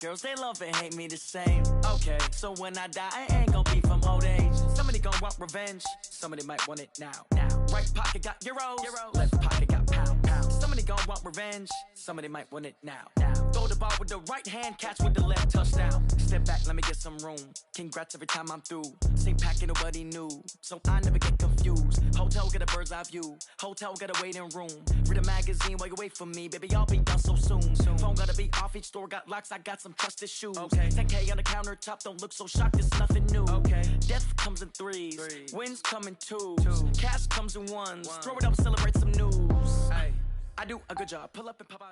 Girls, they love and hate me the same. Okay, so when I die, I ain't gonna be from old age. Somebody gonna want revenge. Somebody might want it now. Right pocket got euros. Left pocket got pound. Somebody gonna want revenge. Somebody might want it now. Throw the ball with the right hand, catch with the left, touchdown. Step back, let me get some room. Congrats every time I'm through. Same packet, nobody knew, so I never get confused. Hotel get a bird's eye view. Hotel got a waiting room. Read a magazine while you wait for me, baby. I'll be done so soon. Phone gotta be off. Each store got locks. I got some trusted shoes. 10K on the countertop. Don't look so shocked. It's nothing new. Death comes in threes. Wins come in twos. Cash comes in ones. Throw it up, celebrate some news. I do a good job. Pull up and pop out.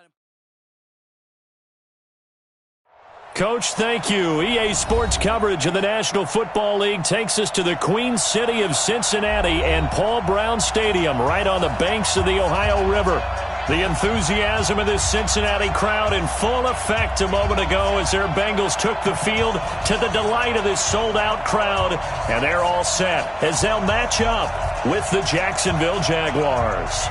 Coach, thank you. EA Sports coverage of the National Football League takes us to the Queen City of Cincinnati and Paul Brown Stadium right on the banks of the Ohio River. The enthusiasm of this Cincinnati crowd in full effect a moment ago as their Bengals took the field to the delight of this sold-out crowd. And they're all set as they'll match up with the Jacksonville Jaguars.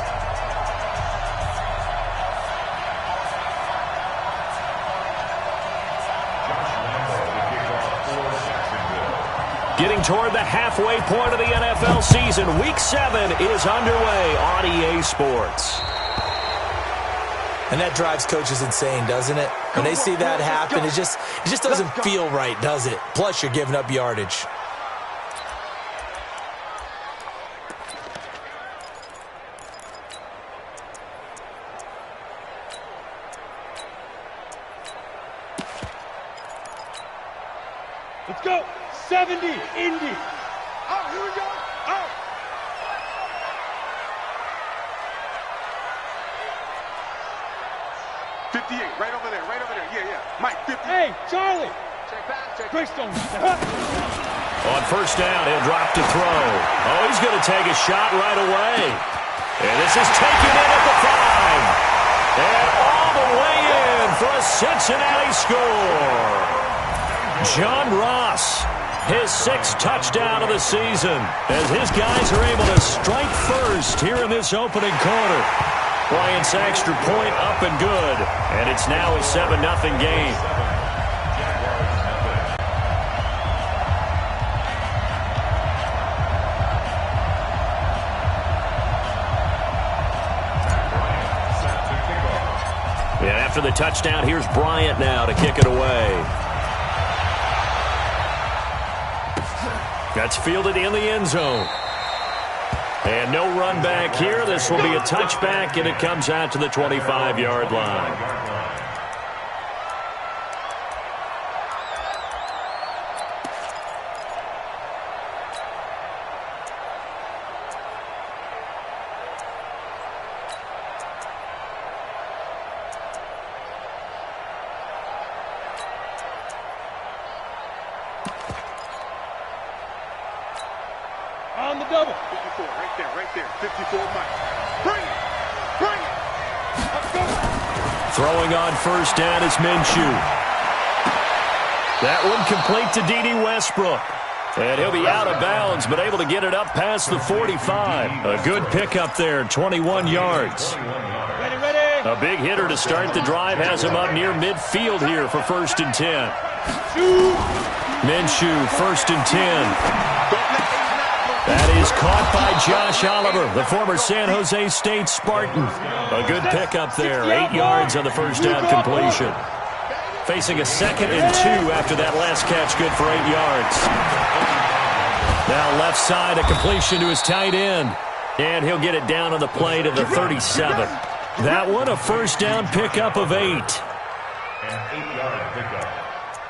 Getting toward the halfway point of the NFL season, Week 7 is underway on EA Sports. And that drives coaches insane, doesn't it? When they see that happen, it just doesn't feel right, does it? Plus, you're giving up yardage. Let's go. 70, Indy. Oh, here we go. Oh. Right over there. Yeah. Mike, 50. Hey, Charlie. Check back. Greystone. On first down, he'll drop to throw. Oh, he's going to take a shot right away. And this is taken in at the 5. And all the way in for a Cincinnati score. John Ross, his 6th touchdown of the season, as his guys are able to strike first here in this opening quarter. Bryant's extra point up and good, and it's now a 7-0 game. And after the touchdown, here's Bryant now to kick it away. That's fielded in the end zone. And no run back here. This will be a touchback, and it comes out to the 25-yard line. On the double. 54, right there. 54, Mike. Bring it. Let's go. Throwing on first down is Minshew. That one complete to D.D. Westbrook. And he'll be out of bounds, but able to get it up past the 45. A good pickup there, 21 yards. Ready. A big hitter to start the drive has him up near midfield here for 1st and 10. Minshew, 1st and 10. That is caught by Josh Oliver, the former San Jose State Spartan. A good pickup there, 8 yards on the first down completion. Facing a 2nd and 2 after that last catch, good for 8 yards. Now left side, a completion to his tight end. And he'll get it down on the play to the 37. That one, a first down pickup of 8.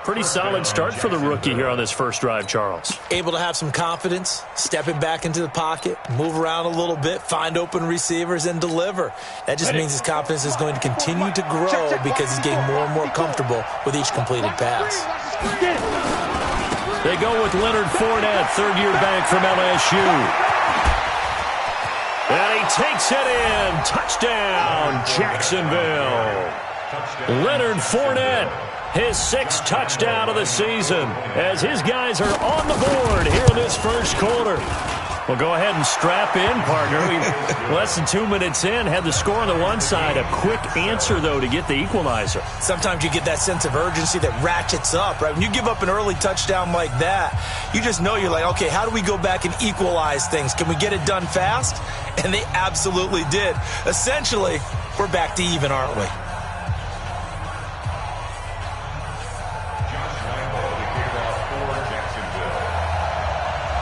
Pretty solid start for the rookie here on this first drive, Charles. Able to have some confidence, stepping back into the pocket, move around a little bit, find open receivers, and deliver. That just means his confidence is going to continue to grow because he's getting more and more comfortable with each completed pass. They go with Leonard Fournette, third-year back from LSU. And he takes it in. Touchdown, Jacksonville. Leonard Fournette, his 6th touchdown of the season, as his guys are on the board here in this first quarter. Well, go ahead and strap in, partner. Less than 2 minutes in, had the score on the one side. A quick answer, though, to get the equalizer. Sometimes you get that sense of urgency that ratchets up, right? When you give up an early touchdown like that, you just know you're like, okay, how do we go back and equalize things? Can we get it done fast? And they absolutely did. Essentially, we're back to even, aren't we?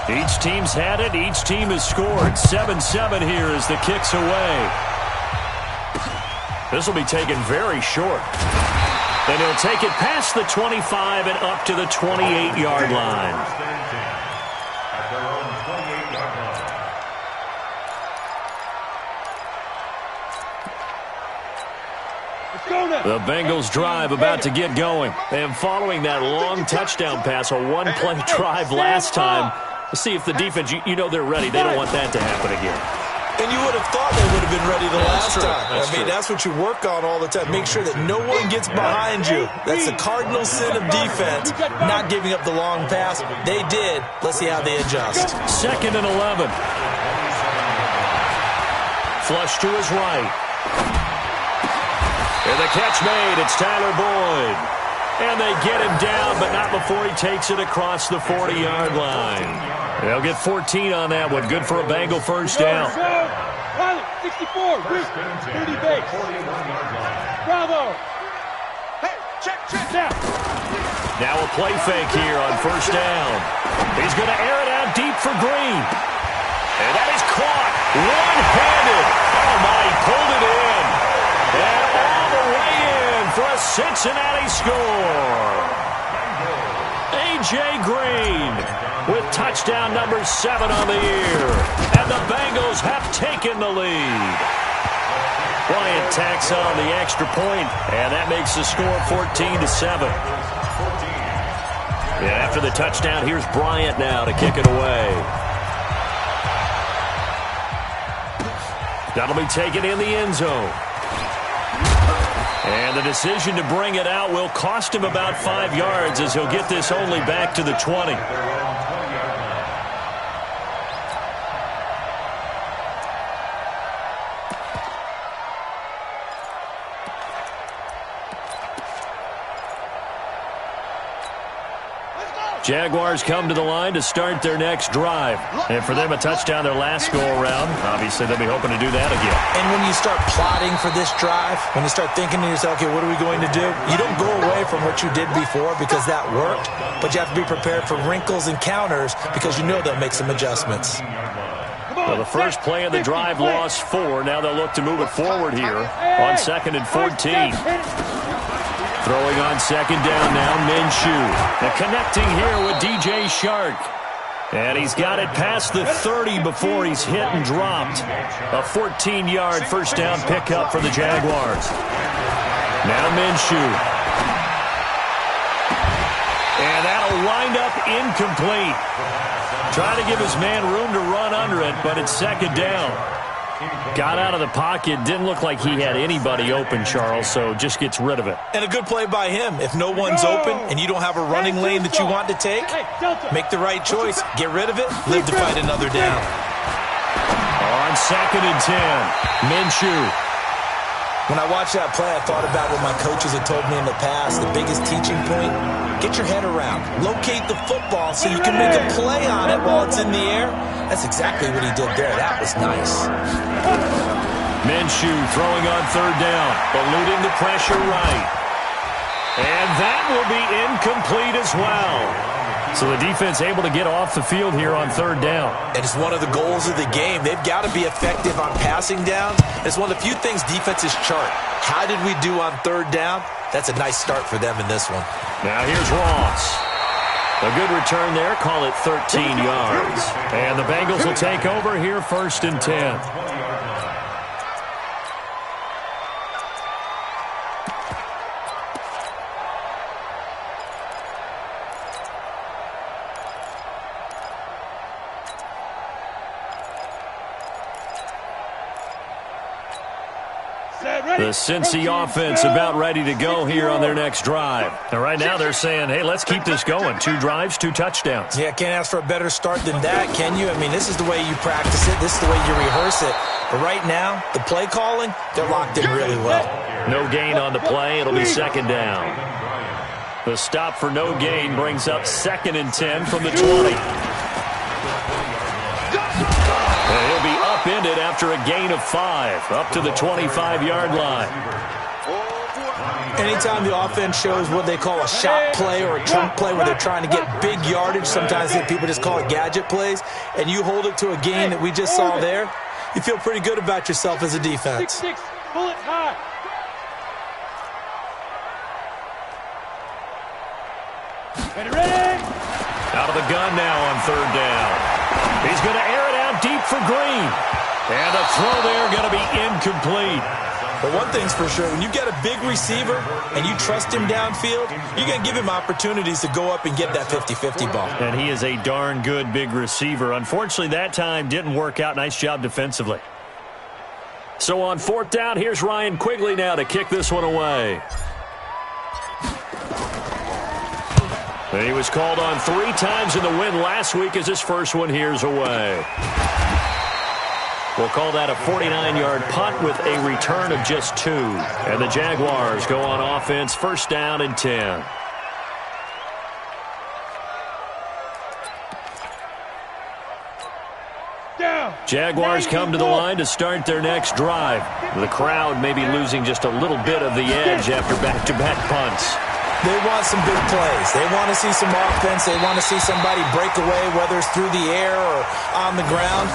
Each team's had it. Each team has scored. 7-7 here as the kick's away. This will be taken very short. And he'll take it past the 25 and up to the 28-yard line. The Bengals drive about to get going. And following that long touchdown pass, a one-play drive last time, let's see if the defense, you know they're ready. They don't want that to happen again. And you would have thought they would have been ready the last time. That's what you work on all the time. Make sure that no one gets behind you. That's the cardinal sin of defense, not giving up the long pass. They did. Let's see how they adjust. 2nd and 11. Flush to his right. And the catch made. It's Tyler Boyd. And they get him down, but not before he takes it across the 40-yard line. They'll get 14 on that one. Good for a Bengal first down. 64, 30 base. Bravo. Hey, check now. Now a play fake here on first down. He's going to air it out deep for Green. And that is caught one-handed. Oh, my, he pulled it in. And all the way in for a Cincinnati score. A.J. Green with touchdown number 7 on the year. And the Bengals have taken the lead. Bryant tacks on the extra point, and that makes the score 14-7. And after the touchdown, here's Bryant now to kick it away. That'll be taken in the end zone. And the decision to bring it out will cost him about 5 yards as he'll get this only back to the 20. Jaguars come to the line to start their next drive. And for them, a touchdown their last go-around. Obviously, they'll be hoping to do that again. And when you start plotting for this drive, when you start thinking to yourself, okay, what are we going to do? You don't go away from what you did before because that worked, but you have to be prepared for wrinkles and counters because you know they'll make some adjustments. Well, the first play of the drive lost 4. Now they'll look to move it forward here on 2nd and 14. Throwing on 2nd down now, Minshew. And connecting here with DJ Shark. And he's got it past the 30 before he's hit and dropped. A 14-yard first down pickup for the Jaguars. Now Minshew. And that'll wind up incomplete. Trying to give his man room to run under it, but it's 2nd down. Got out of the pocket. Didn't look like he had anybody open, Charles, so just gets rid of it. And a good play by him. If no one's open and you don't have a running lane that you want to take, make the right choice. Get rid of it. Live to fight another down. On 2nd and 10, Minshew. When I watched that play, I thought about what my coaches had told me in the past. The biggest teaching point, get your head around. Locate the football so you can make a play on it while it's in the air. That's exactly what he did there. That was nice. Minshew throwing on 3rd down, eluding the pressure right. And that will be incomplete as well. So the defense able to get off the field here on 3rd down. And it's one of the goals of the game. They've got to be effective on passing downs. It's one of the few things defenses chart. How did we do on 3rd down? That's a nice start for them in this one. Now here's Ross. A good return there. Call it 13 yards. And the Bengals will take over here 1st and 10. The Cincy offense about ready to go here on their next drive. And right now they're saying, hey, let's keep this going. 2 drives, 2 touchdowns. Yeah, can't ask for a better start than that, can you? I mean, this is the way you practice it. This is the way you rehearse it. But right now, the play calling, they're locked in really well. No gain on the play. It'll be second down. The stop for no gain brings up 2nd and 10 from the 20. And he'll be upended after a gain of 5, up to the 25-yard line. Anytime the offense shows what they call a shot play or a chunk play where they're trying to get big yardage, sometimes people just call it gadget plays, and you hold it to a gain that we just saw there, you feel pretty good about yourself as a defense. 6-6, pull it high. Ready? Out of the gun now on 3rd down. He's going to air it out deep for Green. And the throw there going to be incomplete. But one thing's for sure, when you get a big receiver and you trust him downfield, you're going to give him opportunities to go up and get that 50-50 ball. And he is a darn good big receiver. Unfortunately, that time didn't work out. Nice job defensively. So on 4th down, here's Ryan Quigley now to kick this one away. And he was called on 3 times in the win last week as his first one here's away. We'll call that a 49-yard punt with a return of just 2. And the Jaguars go on offense, 1st down and 10. Jaguars come to the line to start their next drive. The crowd may be losing just a little bit of the edge after back-to-back punts. They want some big plays. They want to see some offense. They want to see somebody break away, whether it's through the air or on the ground.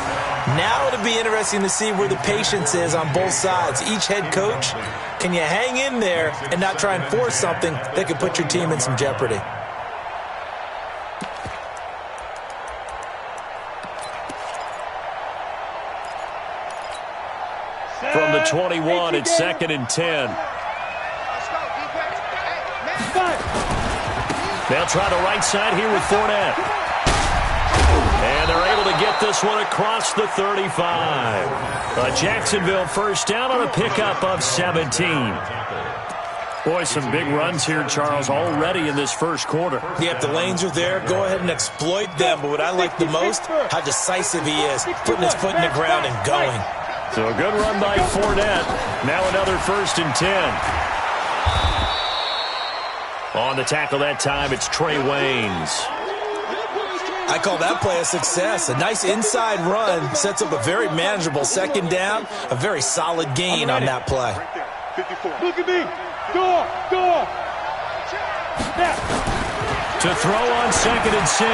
Now it'll be interesting to see where the patience is on both sides. Each head coach, can you hang in there and not try and force something that could put your team in some jeopardy? From the 21, it's 2nd and 10. They'll try the right side here with Fournette. And they're able to get this one across the 35. A Jacksonville 1st down on a pickup of 17. Boy, some big runs here, Charles, already in this first quarter. Yeah, if the lanes are there, go ahead and exploit them. But what I like the most, how decisive he is, putting his foot in the ground and going. So a good run by Fournette. Now another 1st and 10. On the tackle that time, it's Trey Waynes. I call that play a success. A nice inside run sets up a very manageable 2nd down. A very solid gain on that play. Look at me. Go. To throw on 2nd and 6.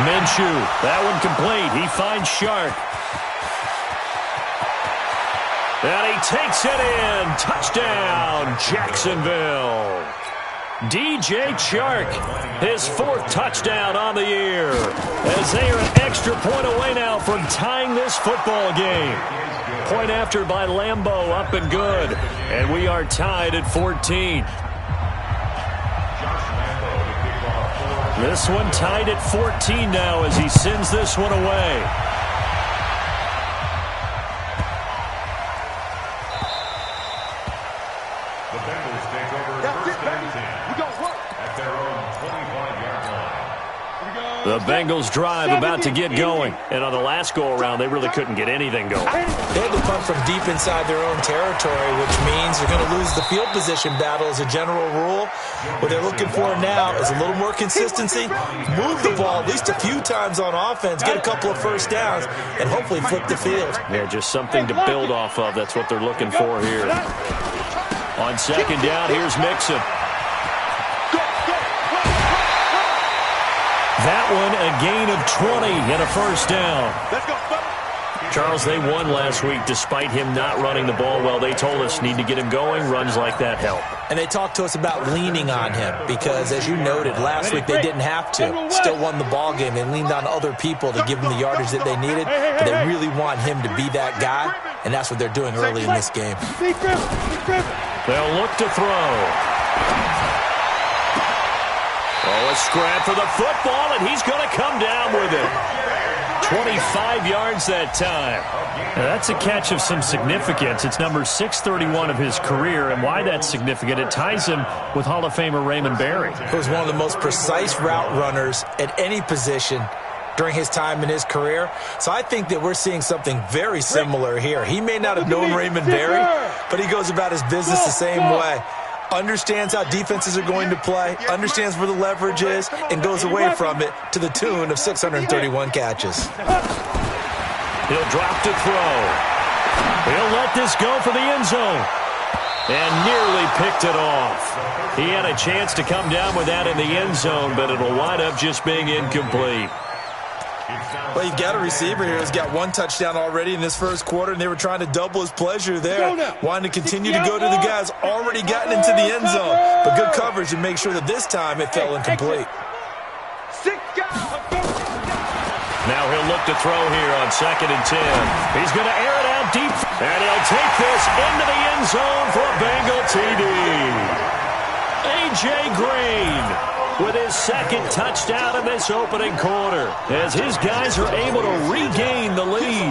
Minshew. That one complete. He finds Shark. And he takes it in. Touchdown, Jacksonville. DJ Chark, his 4th touchdown on the year, as they are an extra point away now from tying this football game. Point after by Lambeau, up and good, and we are tied at 14. This one tied at 14 now as he sends this one away. The Bengals drive about to get going. And on the last go-around, they really couldn't get anything going. They had to punt from deep inside their own territory, which means they're going to lose the field position battle as a general rule. What they're looking for now is a little more consistency, move the ball at least a few times on offense, get a couple of 1st downs, and hopefully flip the field. Yeah, just something to build off of. That's what they're looking for here. On 2nd down, here's Mixon. That one, a gain of 20 and a 1st down. Charles, they won last week despite him not running the ball well. They told us need to get him going. Runs like that help. And they talked to us about leaning on him because, as you noted, last week they didn't have to. Still won the ball game. They leaned on other people to give them the yardage that they needed. But they really want him to be that guy, and that's what they're doing early in this game. They'll look to throw. Oh, a scrap for the football, and he's going to come down with it. 25 yards that time. Now, that's a catch of some significance. It's number 631 of his career, and why that's significant, it ties him with Hall of Famer Raymond Berry. He was one of the most precise route runners at any position during his time in his career. So I think that we're seeing something very similar here. He may not have known Raymond Berry, but he goes about his business the same way. Understands how defenses are going to play, understands where the leverage is, and goes away from it to the tune of 631 catches. He'll drop to throw. He'll let this go for the end zone. And nearly picked it off. He had a chance to come down with that in the end zone, but it'll wind up just being incomplete. Well, you've got a receiver here who's got one touchdown already in this first quarter, and they were trying to double his pleasure there. Wanting to continue to go to the guys already gotten into the end zone. But good coverage to make sure that this time it fell incomplete. Now he'll look to throw here on 2nd and 10. He's going to air it out deep, and he'll take this into the end zone for a Bengal TD. A.J. Green with his second touchdown in this opening quarter as his guys are able to regain the lead.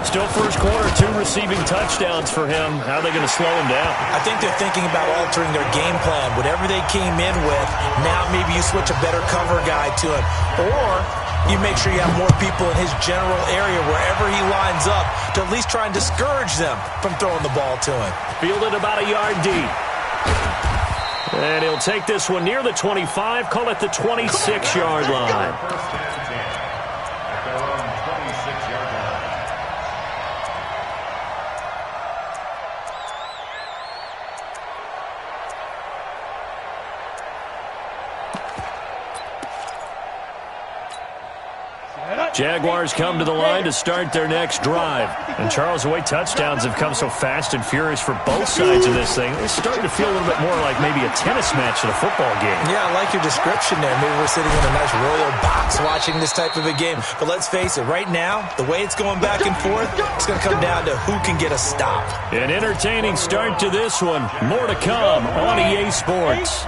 Still first quarter, 2 receiving touchdowns for him. How are they going to slow him down? I think they're thinking about altering their game plan. Whatever they came in with, now maybe you switch a better cover guy to him. Or you make sure you have more people in his general area wherever he lines up to at least try and discourage them from throwing the ball to him. Fielded about a yard deep. And he'll take this one near the 25, call it the 26-yard line. Jaguars come to the line to start their next drive. And, Charles, the way touchdowns have come so fast and furious for both sides of this thing, it's starting to feel a little bit more like maybe a tennis match at a football game. Yeah, I like your description there. Maybe we're sitting in a nice royal box watching this type of a game. But let's face it, right now, the way it's going back and forth, it's going to come down to who can get a stop. An entertaining start to this one. More to come on EA Sports.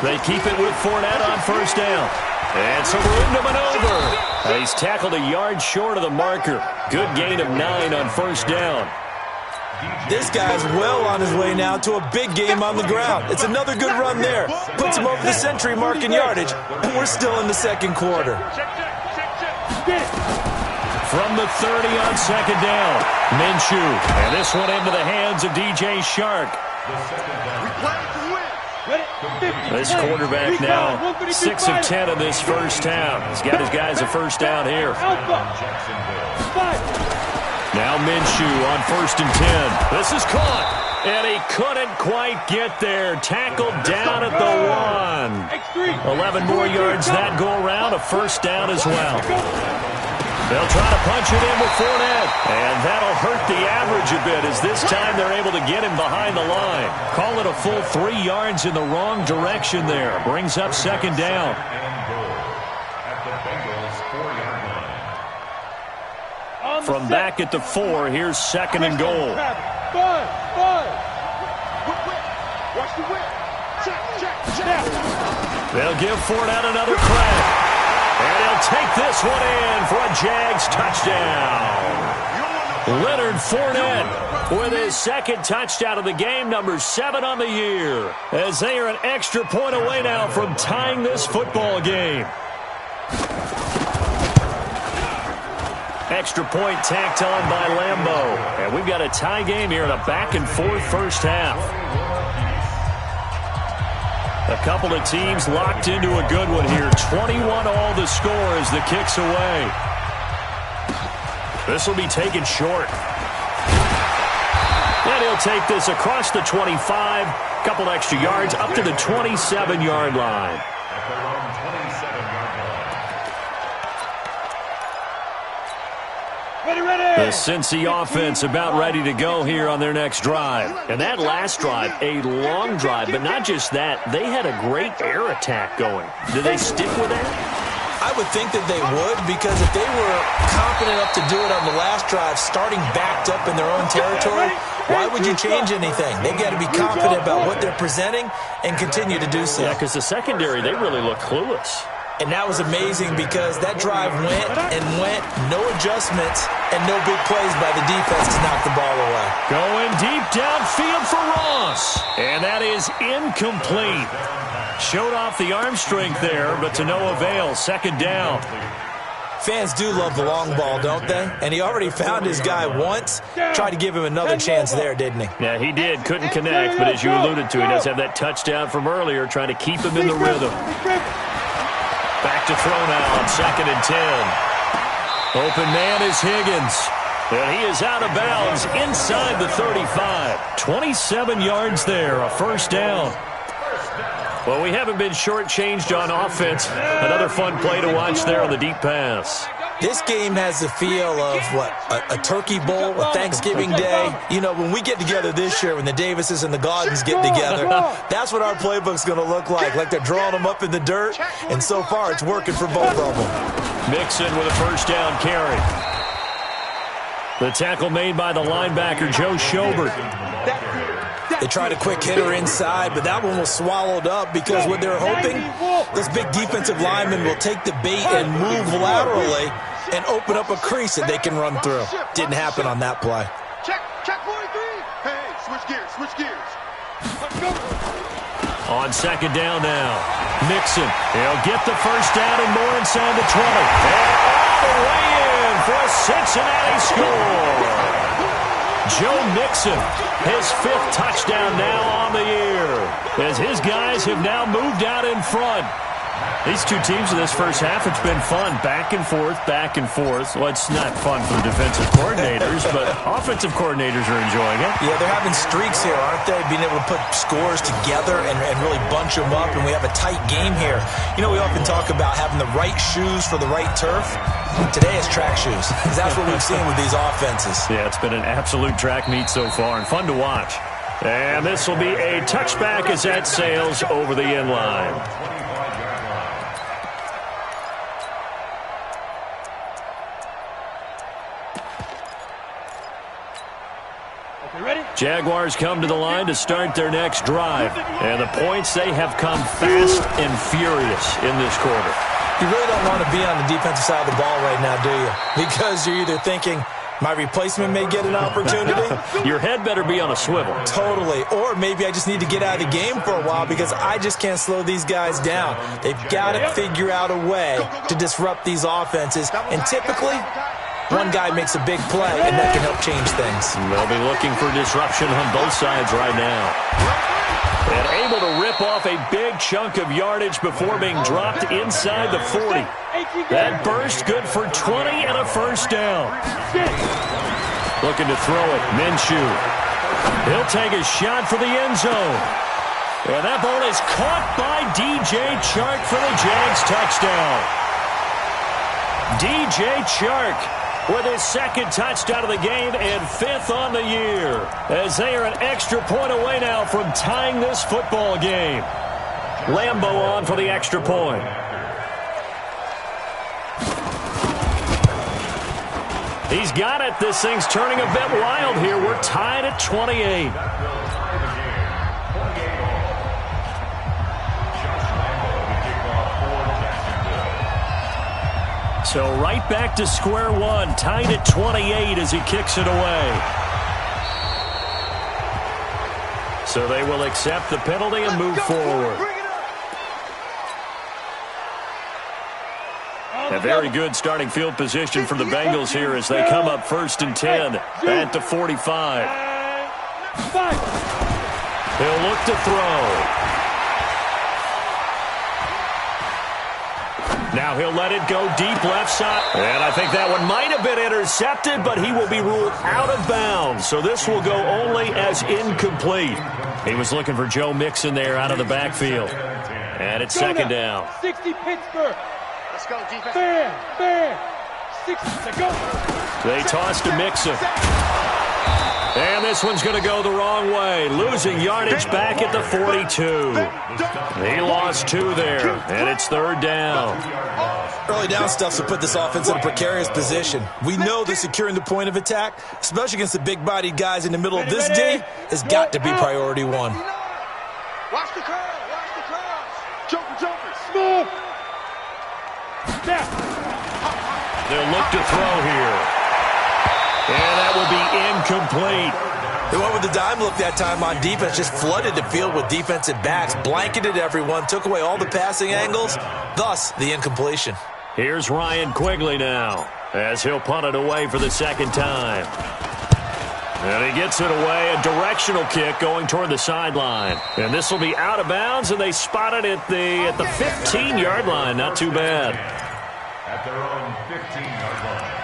They keep it with Fournette on first down. And so we're into maneuver. He's tackled a yard short of the marker. Good gain of 9 on first down. This guy's well on his way now to a big game on the ground. It's another good run there. Puts him over the century mark in yardage, and we're still in the second quarter. From the 30 on second down, Minshew. And this one into the hands of DJ Shark. This quarterback now 6 of 10 in this first half. He's got his guys a first down here. Now Minshew on 1st and 10. This is caught, and he couldn't quite get there. Tackled down at the 1. 11 more yards that go around, a first down as well. They'll try to punch it in with Fournette, and that'll hurt the average a bit as this time they're able to get him behind the line. Call it a full 3 yards in the wrong direction there. Brings up second down. From back at the 4, here's 2nd and goal. They'll give Fournette another crack. And he'll take this one in for a Jags touchdown. Leonard Fournette with his second touchdown of the game, number 7 on the year, as they are an extra point away now from tying this football game. Extra point tacked on by Lambeau. And we've got a tie game here in a back-and-forth first half. A couple of teams locked into a good one here. 21 all the score as the kick's away. This will be taken short. And he'll take this across the 25. Couple extra yards up to the 27-yard line. The Cincy offense about ready to go here on their next drive. And that last drive, a long drive, but not just that. They had a great air attack going. Do they stick with that? I would think that they would, because if they were confident enough to do it on the last drive, starting backed up in their own territory, why would you change anything? They've got to be confident about what they're presenting and continue to do so. Yeah, because the secondary, they really look clueless. And that was amazing because that drive went and went, no adjustments, and no big plays by the defense to knock the ball away. Going deep downfield for Ross. And that is incomplete. Showed off the arm strength there, but to no avail. Second down. Fans do love the long ball, don't they? And he already found his guy once. Tried to give him another chance there, didn't he? Yeah, he did. Couldn't connect, but as you alluded to, he does have that touchdown from earlier, trying to keep him in the rhythm. Back to throw now on 2nd and 10. Open man is Higgins. And he is out of bounds inside the 35. 27 yards there, a first down. Well, we haven't been shortchanged on offense. Another fun play to watch there on the deep pass. This game has the feel of, a turkey bowl, a Thanksgiving day. You know, when we get together this year, when the Davises and the Gaudens get together, that's what our playbook's going to look like they're drawing them up in the dirt, and so far it's working for both of them. Mixon with a first down carry. The tackle made by the linebacker, Joe Schobert. They tried a quick hitter inside, but that one was swallowed up because what they're hoping, this big defensive lineman will take the bait and move laterally and open up a crease that they can run through. Didn't happen on that play. Check 43. Hey, switch gears. Let's go. On 2nd down now. Mixon. He'll get the first down and more inside the 20. And all the way in for a Cincinnati score. Joe Mixon, his 5th touchdown now on the year, as his guys have now moved out in front. These two teams in this first half, it's been fun. Back and forth, back and forth. Well, it's not fun for the defensive coordinators, but offensive coordinators are enjoying it. Yeah, they're having streaks here, aren't they? Being able to put scores together and really bunch them up, and we have a tight game here. You know, we often talk about having the right shoes for the right turf. Today it's track shoes, because that's what we've seen with these offenses. Yeah, it's been an absolute track meet so far, and fun to watch. And this will be a touchback as that sails over the end line. Jaguars come to the line to start their next drive. And the points, they have come fast and furious in this quarter. You really don't want to be on the defensive side of the ball right now, do you? Because you're either thinking, my replacement may get an opportunity. Your head better be on a swivel. Totally. Or maybe I just need to get out of the game for a while because I just can't slow these guys down. They've got to figure out a way to disrupt these offenses. And typically, one guy makes a big play, and that can help change things. They'll be looking for disruption on both sides right now. And able to rip off a big chunk of yardage before being dropped inside the 40. That burst good for 20 and a first down. Looking to throw it, Minshew. He'll take a shot for the end zone. And that ball is caught by DJ Chark for the Jags touchdown. DJ Chark with his 2nd touchdown of the game and 5th on the year, as they are an extra point away now from tying this football game. Lambeau on for the extra point. He's got it. This thing's turning a bit wild here. We're tied at 28. So right back to square one, tied at 28 as he kicks it away. So they will accept the penalty and move forward. A very good starting field position for the Bengals here as they come up 1st and 10 at the 45. He'll look to throw. Now he'll let it go deep left side. And I think that one might have been intercepted, but he will be ruled out of bounds. So this will go only as incomplete. He was looking for Joe Mixon there out of the backfield. And it's 2nd down. 60 Pittsburgh. Let's go, defense. Fair. 60 to go. They toss to Mixon. And this one's going to go the wrong way. Losing yardage back at the 42. He lost 2 there, and it's 3rd down. Early down stuff to put this offense in a precarious position. We know that securing the point of attack, especially against the big-bodied guys in the middle of this D, has got to be priority one. Watch the curl. Watch the curl. Joker. Smooth. Step. They'll look to throw here. And that will be incomplete. They went with the dime look that time on defense, just flooded the field with defensive backs, blanketed everyone, took away all the passing angles, thus the incompletion. Here's Ryan Quigley now, as he'll punt it away for the second time. And he gets it away, a directional kick going toward the sideline. And this will be out of bounds, and they spot it at the 15-yard line. Not too bad. At their own 15-yard line.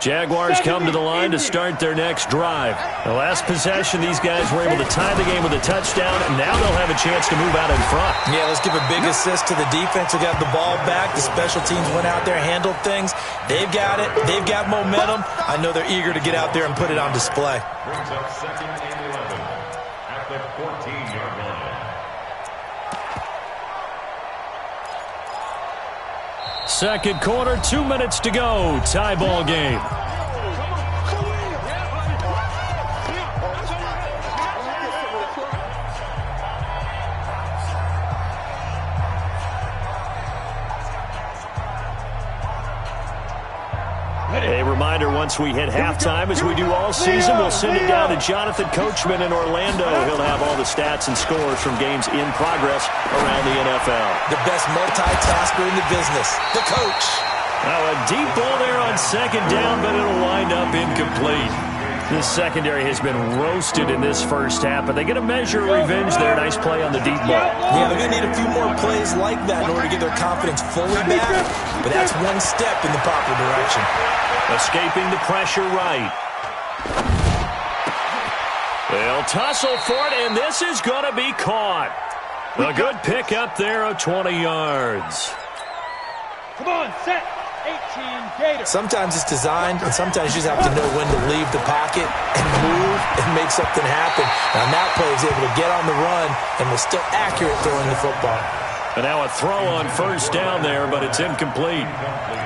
Jaguars come to the line to start their next drive. The last possession, these guys were able to tie the game with a touchdown, and now they'll have a chance to move out in front. Yeah, let's give a big assist to the defense who got the ball back. The special teams went out there, handled things. They've got it. They've got momentum. I know they're eager to get out there and put it on display. Brings up 2nd and 11 at the 14-yard line. Second quarter, 2 minutes to go. Tie ball game. A reminder, once we hit halftime, as we do all season, we'll send it down to Jonathan Coachman in Orlando. He'll have all the stats and scores from games in progress around the NFL. The best multitasker in the business, the coach. Now a deep ball there on second down, but it'll wind up incomplete. This secondary has been roasted in this first half, but they get a measure of revenge there. Nice play on the deep ball. Yeah, they're going to need a few more plays like that in order to get their confidence fully back, but that's one step in the proper direction. Escaping the pressure right. They'll tussle for it, and this is going to be caught. A good pick up there of 20 yards. Come on, set. 18 Gators. Sometimes it's designed, and sometimes you just have to know when to leave the pocket and move and make something happen. And on that play, he was able to get on the run and was still accurate throwing the football. And now a throw on first down there, but it's incomplete.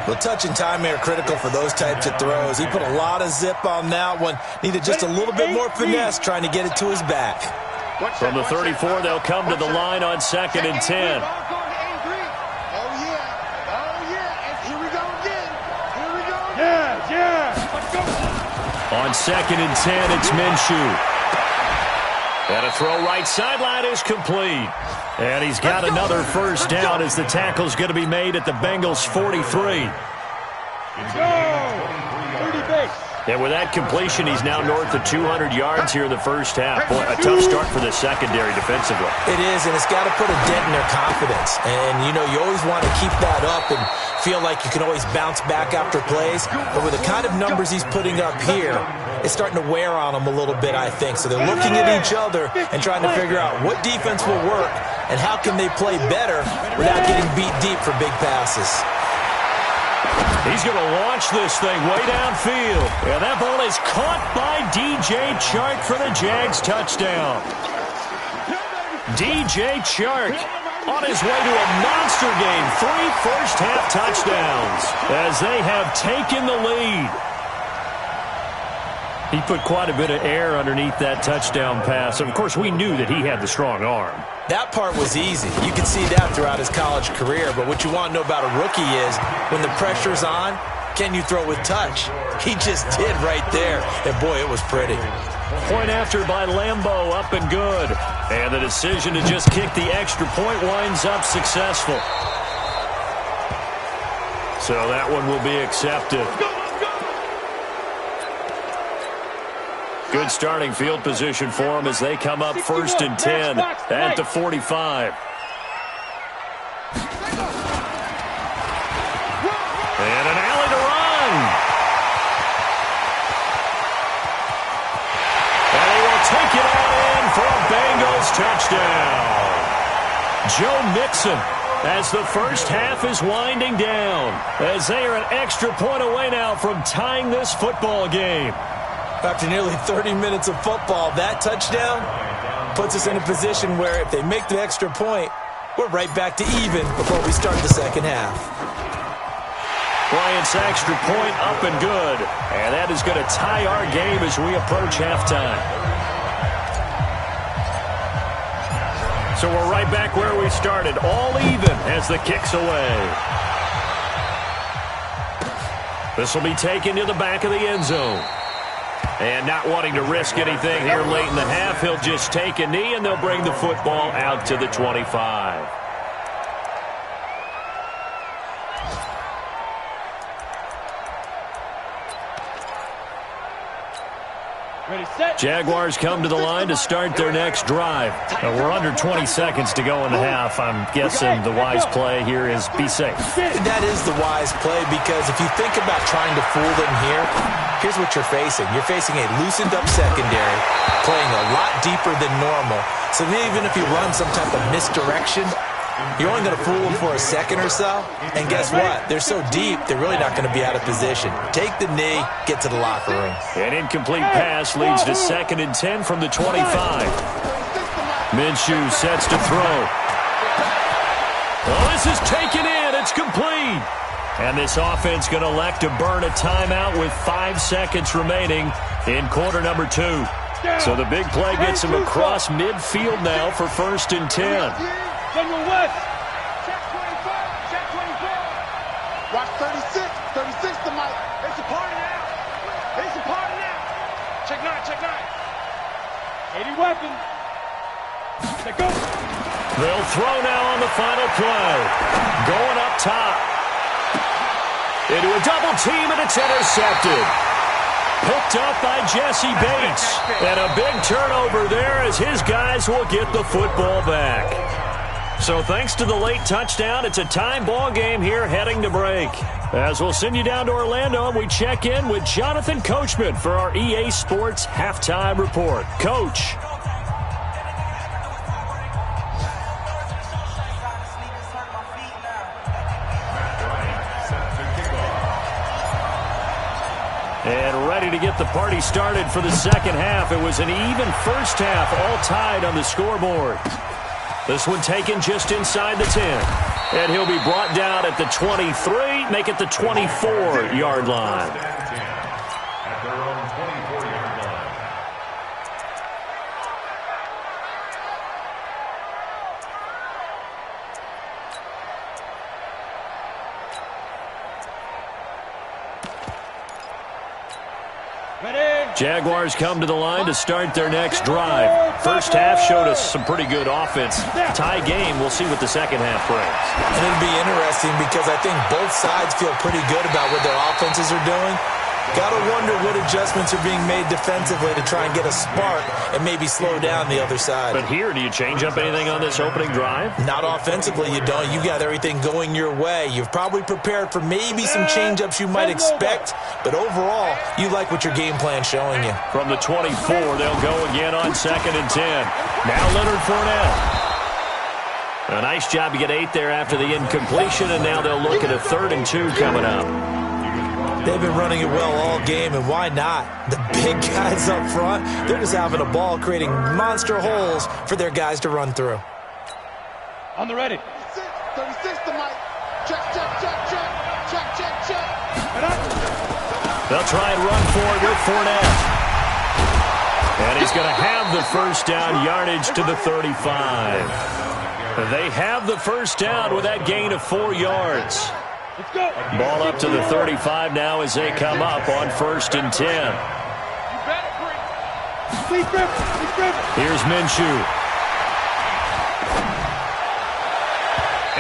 Well, touch and timing are critical for those types of throws. He put a lot of zip on that one. Needed just a little bit more finesse trying to get it to his back. From the 34, they'll come to the line on 2nd and 10. On 2nd and 10, it's Minshew. And a throw right sideline is complete. And he's got another first down as the tackle's going to be made at the Bengals' 43. And with that completion, he's now north of 200 yards here in the first half. Boy, a tough start for the secondary defensively. It is, and it's got to put a dent in their confidence. And, you know, you always want to keep that up and feel like you can always bounce back after plays. But with the kind of numbers he's putting up here, it's starting to wear on them a little bit, I think. So they're looking at each other and trying to figure out what defense will work and how can they play better without getting beat deep for big passes. He's going to launch this thing way downfield. And that ball is caught by DJ Chark for the Jags touchdown. DJ Chark on his way to a monster game. 3 first-half touchdowns as they have taken the lead. He put quite a bit of air underneath that touchdown pass. Of course, we knew that he had the strong arm. That part was easy. You can see that throughout his college career. But what you want to know about a rookie is when the pressure's on, can you throw with touch? He just did right there. And, boy, it was pretty. Point after by Lambeau, up and good. And the decision to just kick the extra point winds up successful. So that one will be accepted. Good starting field position for them as they come up 1st and 10 at the 45. And an alley to run. And he will take it all in for a Bengals touchdown. Joe Mixon as the first half is winding down, as they are an extra point away now from tying this football game. After nearly 30 minutes of football, that touchdown puts us in a position where if they make the extra point, we're right back to even before we start the second half. Bryant's extra point up and good, and that is going to tie our game as we approach halftime. So we're right back where we started, all even as the kick's away. This will be taken to the back of the end zone. And not wanting to risk anything here late in the half, he'll just take a knee, and they'll bring the football out to the 25. Jaguars come to the line to start their next drive. We're under 20 seconds to go in the half. I'm guessing the wise play here is be safe. That is the wise play, because if you think about trying to fool them here, here's what you're facing. You're facing a loosened up secondary, playing a lot deeper than normal. So even if you run some type of misdirection, you're only going to fool them for a second or so. And guess what? They're so deep, they're really not going to be out of position. Take the knee, get to the locker room. An incomplete pass leads to 2nd and 10 from the 25. Minshew sets to throw. Oh, this is taken in. It's complete. And this offense going to elect to burn a timeout with 5 seconds remaining in quarter number 2. So the big play gets him across midfield now for 1st and 10. General West. Check 25. Check 24. Watch 36. 36 to Mike. It's a party now. It's a party now. Check 9. Check 9. 80 weapons. They go. They'll throw now on the final play. Going up top. Into a double team, and it's intercepted. Picked up by Jesse Bates. And a big turnover there as his guys will get the football back. So thanks to the late touchdown, it's a tie ball game here heading to break. As we'll send you down to Orlando, we check in with Jonathan Coachman for our EA Sports Halftime Report. Coach. And ready to get the party started for the second half. It was an even first half, all tied on the scoreboard. This one taken just inside the 10. And he'll be brought down at the 23, make it the 24-yard line. At their own 24-yard line. Jaguars come to the line to start their next drive. First half showed us some pretty good offense. Tie game, we'll see what the second half brings. And it'll be interesting because I think both sides feel pretty good about what their offenses are doing. Got to wonder what adjustments are being made defensively to try and get a spark and maybe slow down the other side. But here, do you change up anything on this opening drive? Not offensively, you don't. You got everything going your way. You've probably prepared for maybe some change-ups you might expect, but overall, you like what your game plan's showing you. From the 24, they'll go again on 2nd and 10. Now Leonard Fournette. A nice job to get 8 there after the incompletion, and now they'll look at a 3rd and 2 coming up. They've been running it well all game, and why not? The big guys up front, they're just having a ball, creating monster holes for their guys to run through. On the ready. 36 to Mike. Check, check, check, check. Check, check, check. They'll try and run for it with Fournette. And he's going to have the first down, yardage to the 35. They have the first down with that gain of 4 yards. Let's go. Ball up to the 35 now as they come up on 1st and 10. Here's Minshew.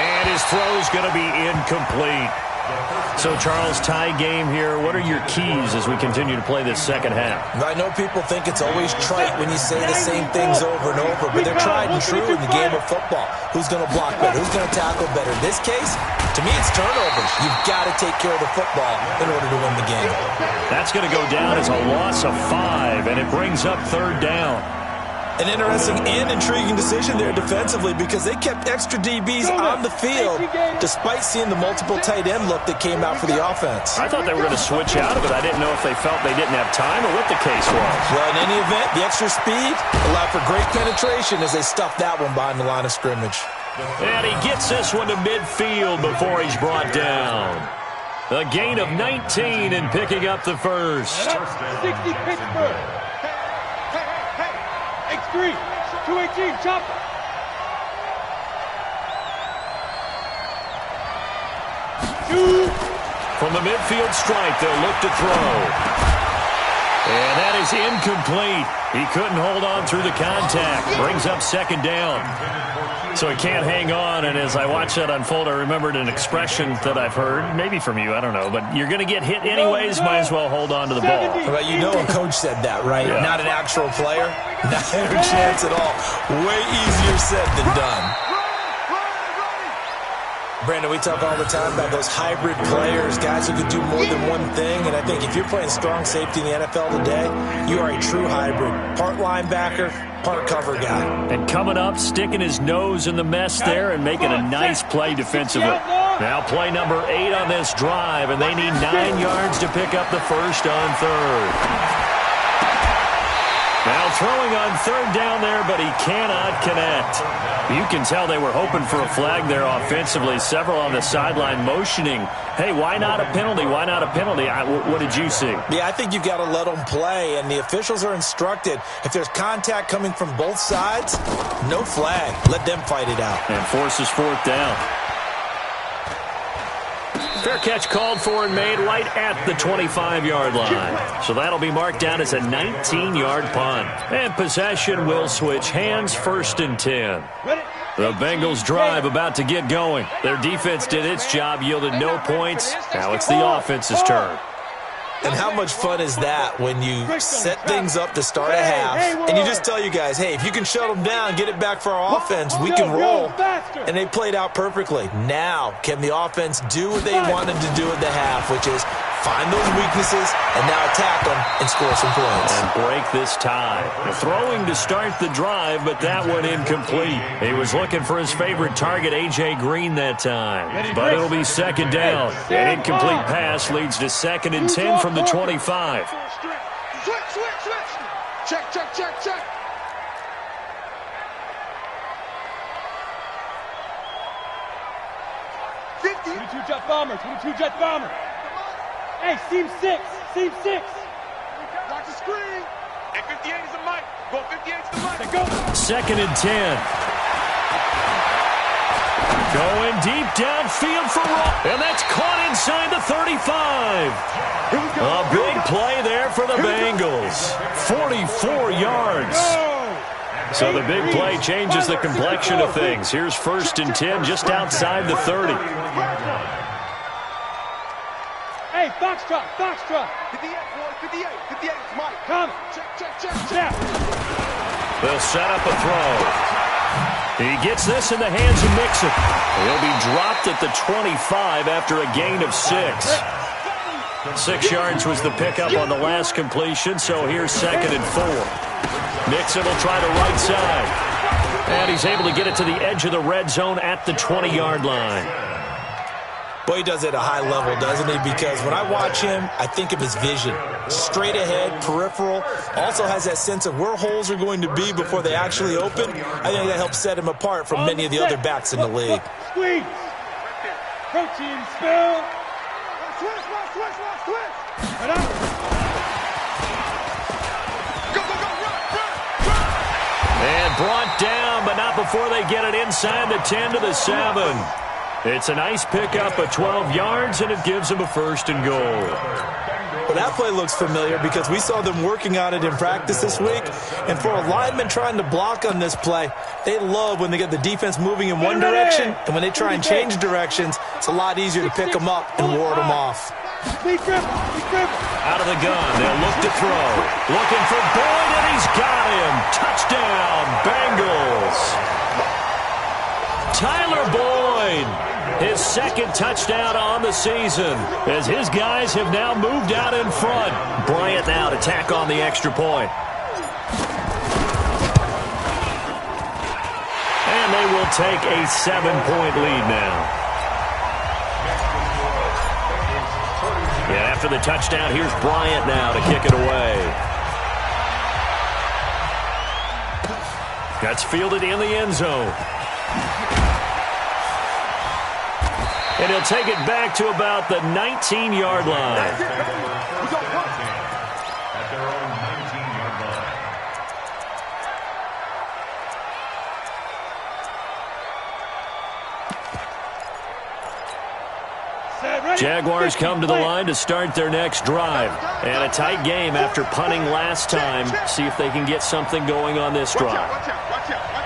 And his throw's going to be incomplete. So, Charles, tie game here. What are your keys as we continue to play this second half? I know people think it's always trite when you say the same things over and over, but they're tried and true in the game of football. Who's going to block better? Who's going to tackle better? In this case, to me, it's turnovers. You've got to take care of the football in order to win the game. That's going to go down as a loss of 5, and it brings up 3rd down. An interesting and intriguing decision there defensively because they kept extra DBs on the field despite seeing the multiple tight end look that came out for the offense. I thought they were going to switch out of it. I didn't know if they felt they didn't have time or what the case was. Well, in any event, the extra speed allowed for great penetration as they stuffed that one behind the line of scrimmage. And he gets this one to midfield before he's brought down. A gain of 19 and picking up the first. 60 Pittsburgh. Hey, X3, 218, chopper. From the midfield stripe, they'll look to throw. And that is incomplete. He couldn't hold on through the contact. Brings up second down. So he can't hang on, and as I watched that unfold, I remembered an expression that I've heard, maybe from you, I don't know, but you're going to get hit anyways, might as well hold on to the ball. Well, you know a coach said that, right? Yeah. Not an actual player. Not a chance at all. Way easier said than done. Brandon, we talk all the time about those hybrid players, guys who can do more than one thing, and I think if you're playing strong safety in the NFL today, you are a true hybrid. Part linebacker, part cover guy. And coming up, sticking his nose in the mess there and making a nice play defensively. Now play number 8 on this drive, and they need 9 yards to pick up the first on third. Now throwing on third down there, but he cannot connect. You can tell they were hoping for a flag there offensively. Several on the sideline motioning, hey, why not a penalty? Why not a penalty? What did you see? Yeah, I think you've got to let them play, and the officials are instructed. If there's contact coming from both sides, no flag. Let them fight it out. And forces fourth down. Fair catch called for and made right at the 25-yard line. So that'll be marked down as a 19-yard punt. And possession will switch hands, 1st and 10. The Bengals drive about to get going. Their defense did its job, yielded no points. Now it's the offense's turn. And how much fun is that when you set things up to start a half and you just tell you guys, hey, if you can shut them down, get it back for our offense, we can roll. And they played out perfectly. Now, can the offense do what they wanted to do at the half, which is find those weaknesses and now attack them and score some points. And break this tie. The throwing to start the drive, but that one incomplete. He was looking for his favorite target, A.J. Green, that time. But it'll be second down. An incomplete pass leads to 2nd and 10 from the 25. Switch. Check. 22 jet bomber. Hey, seam 6. Watch the screen. And 58 is the mic. Go 58 is the mic. Go. 2nd and 10. Going deep downfield for Roll. And that's caught inside the 35. A big play there for the Bengals. 44 yards. So the big play changes the complexion of things. Here's 1st and 10 just outside the 30. Hey, Foxtrot. 58, boy, 58 is Mike. Come. Check. They'll set up a throw. He gets this in the hands of Mixon. He'll be dropped at the 25 after a gain of 6. 6 yards was the pickup on the last completion, so here's 2nd and 4. Mixon will try the right side. And he's able to get it to the edge of the red zone at the 20-yard line. Boy, he does it at a high level, doesn't he? Because when I watch him, I think of his vision. Straight ahead, peripheral. Also has that sense of where holes are going to be before they actually open. I think that helps set him apart from many of the other backs in the league. Squeeze. Protein spill. Switch. Right out. Go, run. And brought down, but not before they get it inside the 10 to the 7. It's a nice pickup of 12 yards, and it gives them a 1st and goal. Well, that play looks familiar because we saw them working on it in practice this week. And for a lineman trying to block on this play, they love when they get the defense moving in one direction. And when they try and change directions, it's a lot easier to pick them up and ward them off. Out of the gun, they'll look to throw. Looking for Boyd, and he's got him. Touchdown, Bengals. Tyler Boyd, his 2nd touchdown on the season, as his guys have now moved out in front. Bryant now to tack on the extra point. they'll take a 7-point lead now. Yeah, after the touchdown, here's Bryant now to kick it away. That's fielded in the end zone. And he'll take it back to about the 19-yard line. At their own 19-yard line. Jaguars come to the line to start their next drive. And a tight game after punting last time. See if they can get something going on this drive.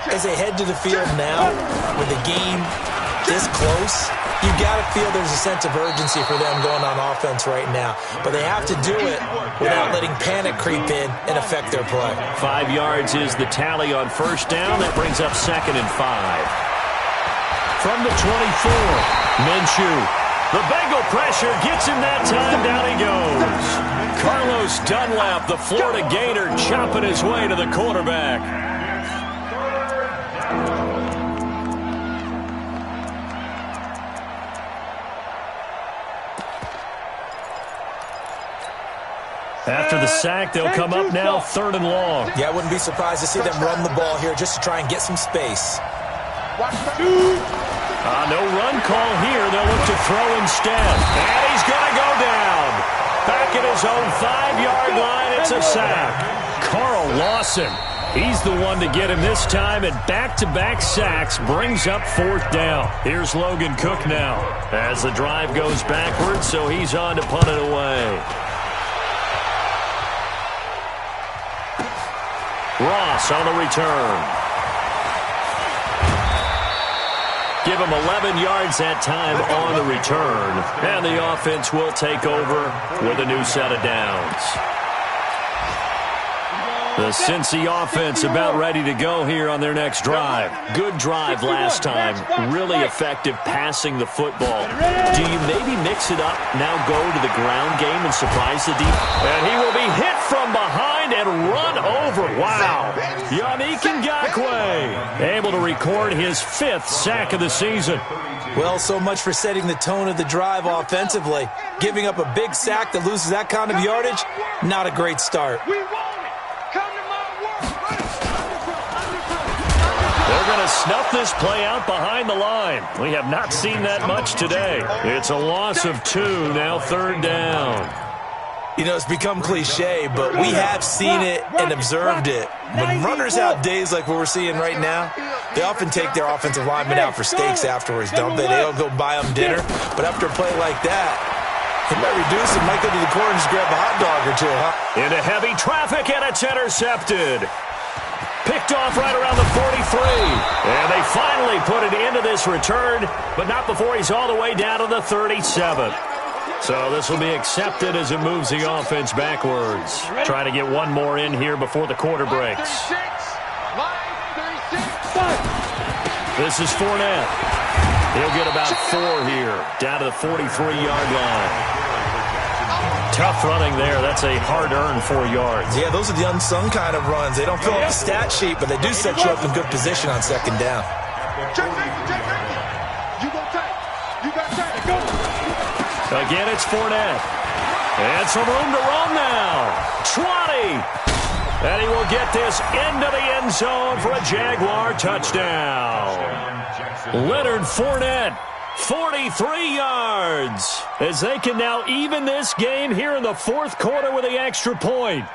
As they head to the field now, with the game this close, you've got to feel there's a sense of urgency for them going on offense right now. But they have to do it without letting panic creep in and affect their play. 5 yards is the tally on first down. That brings up 2nd and 5. From the 24, Minshew. The Bengal pressure gets him that time. Down he goes. Carlos Dunlap, the Florida Gator, chopping his way to the quarterback. After the sack, they'll come up now 3rd and long. Yeah, I wouldn't be surprised to see them run the ball here just to try and get some space. No run call here. They'll look to throw instead. And he's going to go down. Back at his own 5-yard line, it's a sack. Carl Lawson, he's the one to get him this time, and back-to-back sacks brings up 4th down. Here's Logan Cook now as the drive goes backwards, so he's on to punt it away. Ross on the return. Give him 11 yards that time on the return. And the offense will take over with a new set of downs. The Cincy offense about ready to go here on their next drive. Good drive last time. Really effective passing the football. Do you maybe mix it up, now go to the ground game and surprise the defense? And he will be hit from behind and run over. Wow. Yannick Ngakoue able to record his 5th sack of the season. Well, so much for setting the tone of the drive offensively. Giving up a big sack that loses that kind of yardage, not a great start. They're going to snuff this play out behind the line. We have not seen that much today. It's a loss of 2, now 3rd down. You know, it's become cliche, but we have seen it and observed it. When runners have days like what we're seeing right now, they often take their offensive linemen out for steaks afterwards, don't they? They'll go buy them dinner. But after a play like that, he might reduce it, might go to the corner and just grab a hot dog or two, huh? Into heavy traffic, and it's intercepted. Picked off right around the 43. And they finally put it into this return, but not before he's all the way down to the 37. So this will be accepted as it moves the offense backwards. Trying to get one more in here before the quarter breaks. This is Fournette. He'll get about 4 here, down to the 43-yard line. Tough running there. That's a hard-earned 4 yards. Yeah, those are the unsung kind of runs. They don't fill up the stat sheet, but they do set you up in good position on 2nd down. Again, it's Fournette. And some room to run now. Trotty. And he will get this into the end zone for a Jaguar touchdown. Leonard Fournette. 43 yards as they can now even this game here in the 4th quarter with the extra point.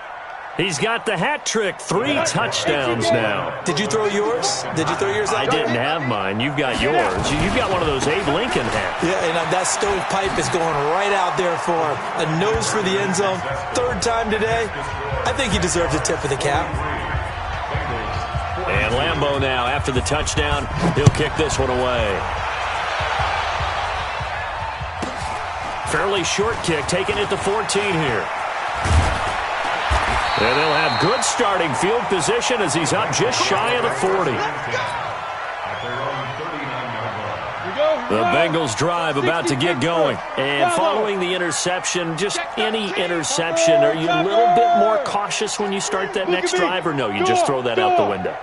He's got the hat trick, 3 touchdowns now. Did you throw yours? Did you throw yours out? I didn't have mine. You've got yours. You've got one of those Abe Lincoln hats. Yeah, and that stovepipe is going right out there for him. A nose for the end zone. 3rd time today. I think he deserves a tip of the cap. And Lambeau now, after the touchdown, he'll kick this one away. Fairly short kick, taking it to 14 here. And they'll have good starting field position as he's up just shy of the 40. The Bengals drive about to get going. And following the interception, just any interception, are you a little bit more cautious when you start that next drive, or no, you just throw that out the window?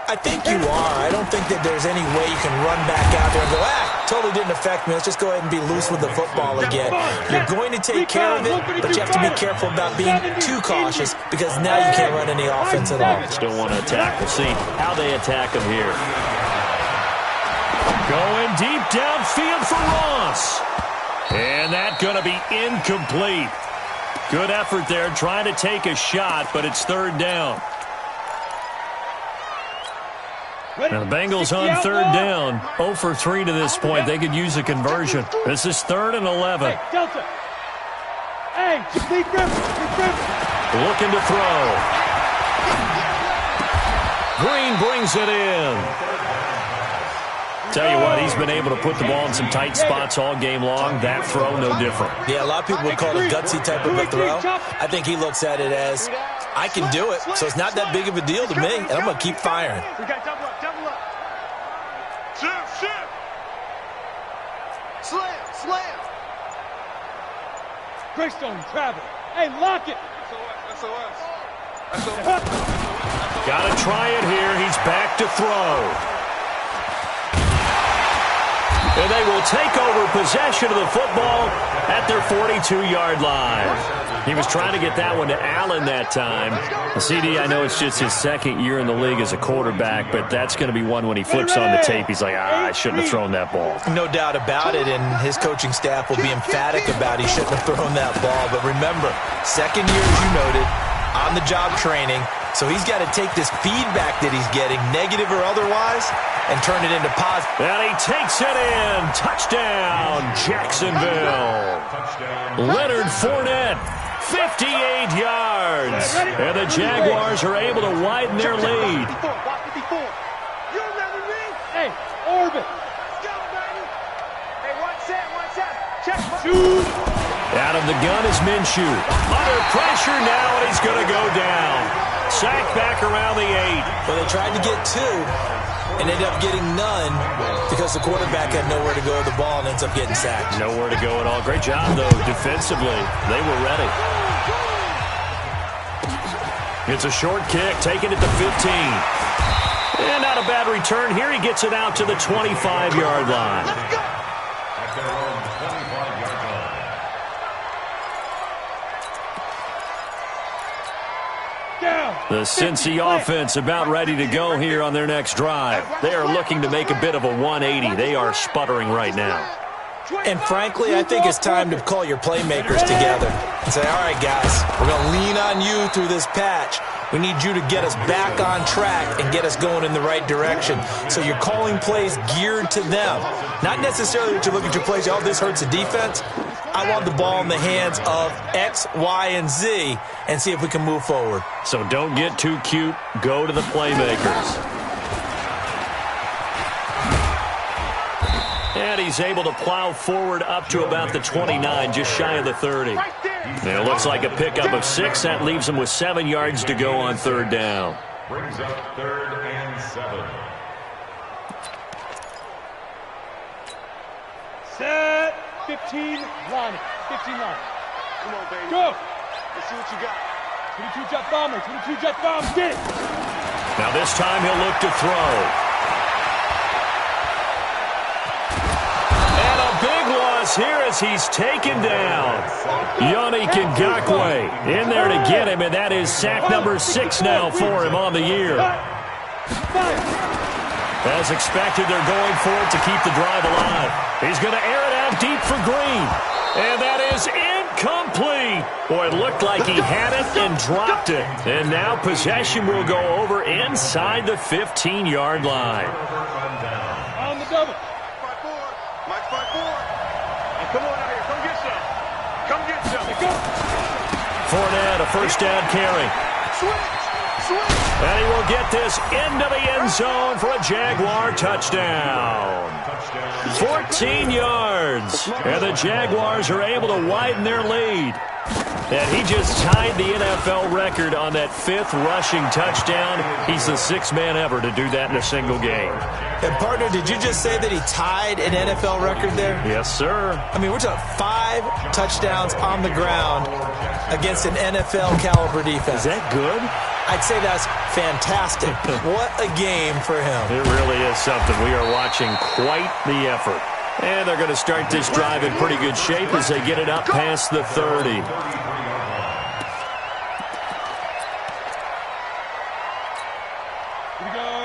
I think you are. I don't think that there's any way you can run back out there and go, totally didn't affect me. Let's just go ahead and be loose with the football again. You're going to take care of it, but you have to be careful about being too cautious because now you can't run any offense at all. Still want to attack. We'll see how they attack him here. Going deep downfield for Ross. And that's going to be incomplete. Good effort there trying to take a shot, but it's third down. Now the Bengals on third down. 0 for 3 to this point. They could use a conversion. This is 3rd and 11. Hey, Delta. Hey, Looking to throw. Green brings it in. Tell you what, he's been able to put the ball in some tight spots all game long. That throw, no different. Yeah, a lot of people would call it a gutsy type of a throw. I think he looks at it as, I can do it, so it's not that big of a deal to me, and I'm going to keep firing. We got double up. Shift. Slam. Greystone, travel. Hey, lock it. SOS. Got to try it here. He's back to throw. And they will take over possession of the football at their 42-yard line. He was trying to get that one to Allen that time. The CD, I know it's just his second year in the league as a quarterback, but that's going to be one when he flips on the tape. He's like, I shouldn't have thrown that ball. No doubt about it, and his coaching staff will be emphatic about he shouldn't have thrown that ball. But remember, second year, as you noted, on-the-job training, so he's got to take this feedback that he's getting, negative or otherwise, and turn it into positive. And he takes it in. Touchdown, Jacksonville. Leonard Fournette, 58 yards. And the Jaguars are able to widen their lead. You remember me? Hey, orbit. Let's go, baby. Hey, one set. Check. Shoot. Out of the gun is Minshew. Under pressure now, and he's going to go down. Sacked back around the 8. Well, they tried to get 2 and ended up getting none because the quarterback had nowhere to go with the ball and ends up getting sacked. Nowhere to go at all. Great job, though, defensively. They were ready. It's a short kick, taken at the 15. And not a bad return. Here he gets it out to the 25-yard line. At their own 25-yard line. The Cincy offense about ready to go here on their next drive. They are looking to make a bit of a 180. They are sputtering right now. And frankly, I think it's time to call your playmakers together and say, all right, guys, we're going to lean on you through this patch. We need you to get us back on track and get us going in the right direction. So you're calling plays geared to them. Not necessarily that you look at your plays, oh, this hurts the defense. I want the ball in the hands of X, Y, and Z and see if we can move forward. So don't get too cute. Go to the playmakers. And he's able to plow forward up to about the 29, just shy of the 30. It looks like a pickup of 6. That leaves him with 7 yards to go on third down. Brings up 3rd and 7. Set. 15 line. 15 line. Come on, baby. Go. Let's see what you got. 22 jet bomber. 22 jet bomber. Get it. Now this time he'll look to throw. And a big loss here as he's taken down. Yannick Ngakoue in there to get him, and that is sack number 6 now for him on the year. As expected, they're going for it to keep the drive alive. He's going to air it out deep for Green. And that is incomplete. Boy, it looked like he had it and dropped it. And now possession will go over inside the 15-yard line. On the double. Mike 5-4. Hey, come on out here. Come get some. Come get some. Hey, go. Fournette, a first down carry. Switch. And he will get this into the end zone for a Jaguar touchdown. 14 yards. And the Jaguars are able to widen their lead. And he just tied the NFL record on that 5th rushing touchdown. He's the 6th man ever to do that in a single game. And, partner, did you just say that he tied an NFL record there? Yes, sir. I mean, we're talking 5 touchdowns on the ground against an NFL-caliber defense. Is that good? I'd say that's fantastic. What a game for him. It really is something. We are watching quite the effort. And they're going to start this drive in pretty good shape as they get it up past the 30.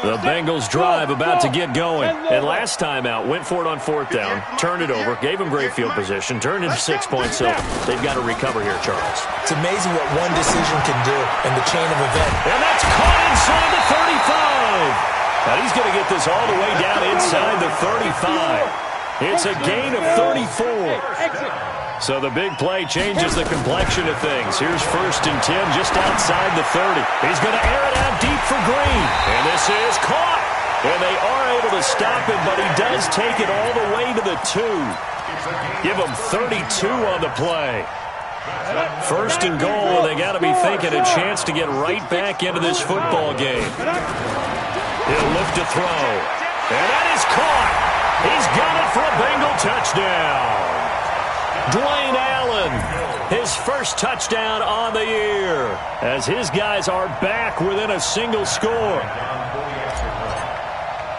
The Bengals drive about to get going. And last time out, went for it on 4th down, turned it over, gave them great field position, turned into 6 points, so they've got to recover here, Charles. It's amazing what one decision can do in the chain of events. And that's caught inside the 35. Now he's going to get this all the way down inside the 35. It's a gain of 34. So the big play changes the complexion of things. Here's 1st and 10 just outside the 30. He's going to air it out deep for Green. And this is caught. And they are able to stop him, but he does take it all the way to the 2. Give him 32 on the play. 1st and goal, and they got to be thinking a chance to get right back into this football game. He'll look to throw. And that is caught. He's got it for a Bengal touchdown. Dwayne Allen, his first touchdown on the year, as his guys are back within a single score.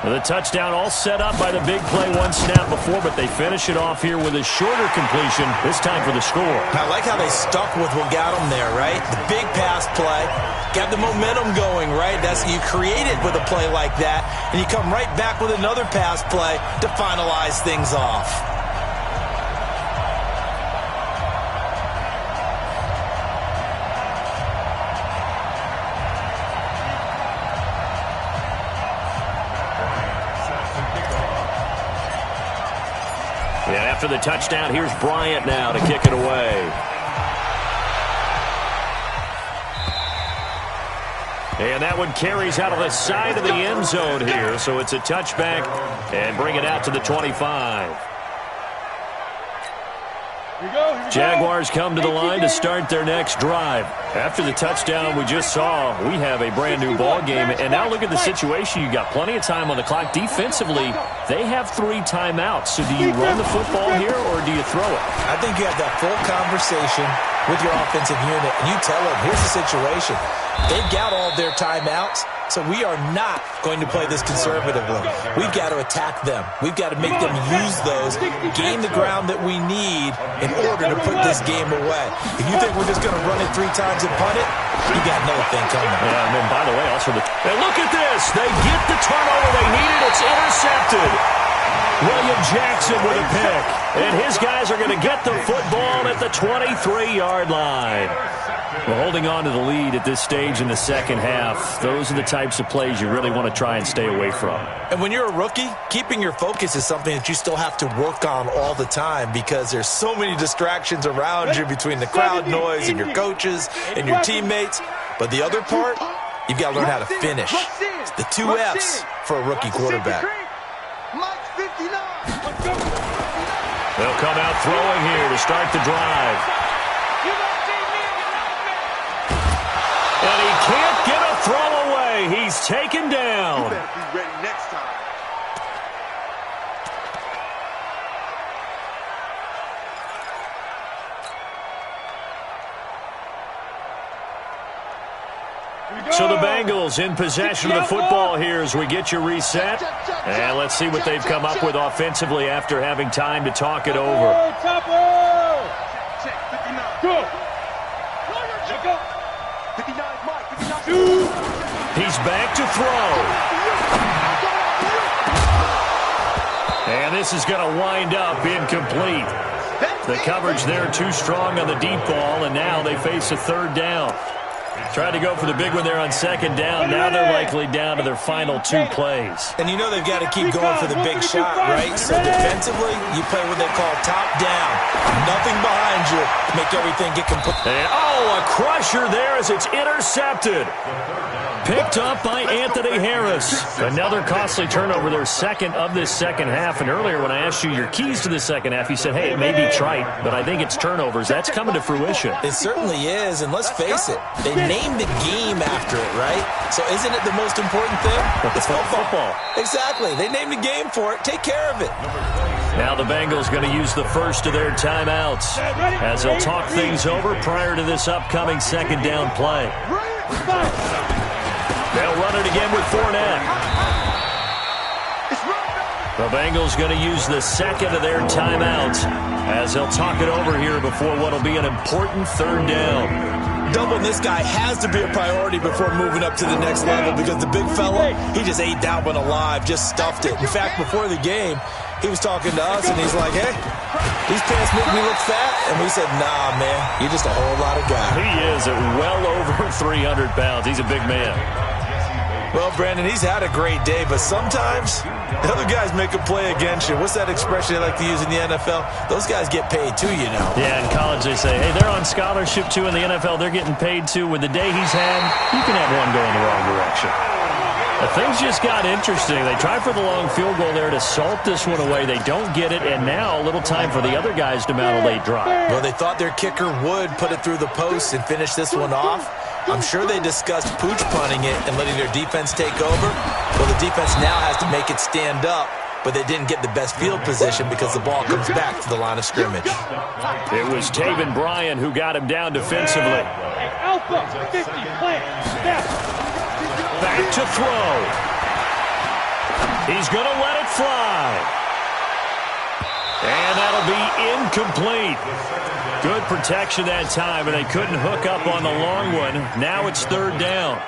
The touchdown all set up by the big play one snap before, but they finish it off here with a shorter completion, this time for the score. I like how they stuck with what got them there, right? The big pass play, got the momentum going, right? That's you create it with a play like that, and you come right back with another pass play to finalize things off. And after the touchdown, here's Bryant now to kick it away. And that one carries out of the side of the end zone here. So it's a touchback and bring it out to the 25. Jaguars come to the line to start their next drive. After the touchdown we just saw, we have a brand new ball game. And now look at the situation. You got plenty of time on the clock. Defensively, they have 3 timeouts. So do you run the football here or do you throw it? I think you have that full conversation with your offensive unit, and you tell them, here's the situation. They've got all their timeouts, so we are not going to play this conservatively. We've got to attack them. We've got to make them use those, gain the ground that we need in order to put this game away. If you think we're just going to run it 3 times and punt it, you got another thing coming. Yeah, and then, by the way, also and look at this. They get the turnover they needed. It's intercepted. William Jackson with a pick. And his guys are going to get the football at the 23-yard line. Well, holding on to the lead at this stage in the second half, those are the types of plays you really want to try and stay away from. And when you're a rookie, keeping your focus is something that you still have to work on all the time because there's so many distractions around you between the crowd noise and your coaches and your teammates. But the other part, you've got to learn how to finish. It's the 2 F's for a rookie quarterback. They'll come out throwing here to start the drive. And he can't get a throw away. He's taken down. You better be ready next time. So the Bengals in possession of the football here as we get you reset. And let's see what they've come up with offensively after having time to talk it over. He's back to throw. And this is going to wind up incomplete. The coverage there too strong on the deep ball, and now they face a 3rd down. Tried to go for the big one there on 2nd down. Now they're likely down to their final 2 plays. And you know they've got to keep going for the big shot, right? So defensively, you play what they call top down. Nothing behind you. Make everything get complete. And, a crusher there as it's intercepted. Picked up by Anthony Harris. Another costly turnover, their second of this second half. And earlier when I asked you your keys to the second half, you said, hey, it may be trite, but I think it's turnovers. That's coming to fruition. It certainly is, and let's face it, they named the game after it, right? So isn't it the most important thing? It's football. Exactly. They named the game for it. Take care of it. Now the Bengals going to use the first of their timeouts as they'll talk things over prior to this upcoming 2nd down play. They'll run it again with Fournette. The Bengals going to use the second of their timeouts as they'll talk it over here before what will be an important third down. Doubling this guy has to be a priority before moving up to the next level because the big fella, he just ate that one alive, just stuffed it. In fact, before the game, he was talking to us, and he's like, hey, these pants make me look fat. And we said, nah, man, you're just a whole lot of guy. He is at well over 300 pounds. He's a big man. Well, Brandon, he's had a great day, but sometimes the other guys make a play against you. What's that expression they like to use in the NFL? Those guys get paid too, you know. Yeah, in college they say, hey, they're on scholarship too. In the NFL, they're getting paid too. With the day he's had, you can have one go in the wrong direction. But things just got interesting. They tried for the long field goal there to salt this one away. They don't get it, and now a little time for the other guys to mount a late drive. Well, they thought their kicker would put it through the post and finish this one off. I'm sure they discussed pooch punting it and letting their defense take over. Well, the defense now has to make it stand up, but they didn't get the best field position because the ball comes back to the line of scrimmage. It was Taven Bryan who got him down defensively. Alpha, 50, plant, step. Back to throw. He's going to let it fly. And that'll be incomplete. Good protection that time, and they couldn't hook up on the long one. Now it's third down.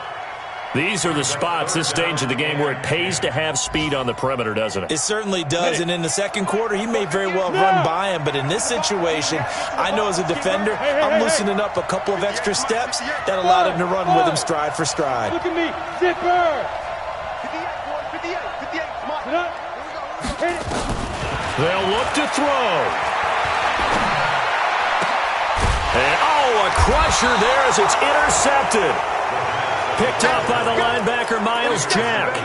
These are the spots, this stage of the game, where it pays to have speed on the perimeter, doesn't it? It certainly does, and in the second quarter, he may very well run by him, but in this situation, I know as a defender, I'm loosening up a couple of extra steps that allowed him to run with him stride for stride. Look at me, zipper. 58, 58, come on. Hit it. They'll look to throw. And, a crusher there as it's intercepted. Picked up by the linebacker, Miles Jack.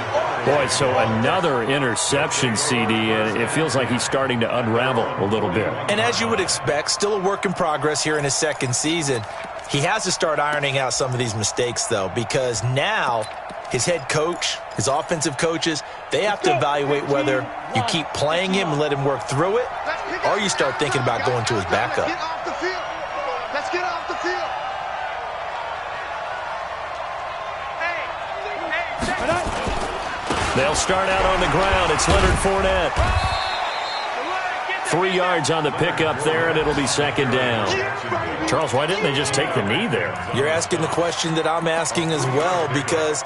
Boy, so another interception, CD, and it feels like he's starting to unravel a little bit. And as you would expect, still a work in progress here in his second season. He has to start ironing out some of these mistakes, though, because now his head coach, his offensive coaches, they have to evaluate whether you keep playing him and let him work through it, or you start thinking about going to his backup. Get off the field. Let's get off the field. They'll start out on the ground. It's Leonard Fournette. 3 yards on the pickup there, and it'll be second down. Charles, why didn't they just take the knee there? You're asking the question that I'm asking as well, because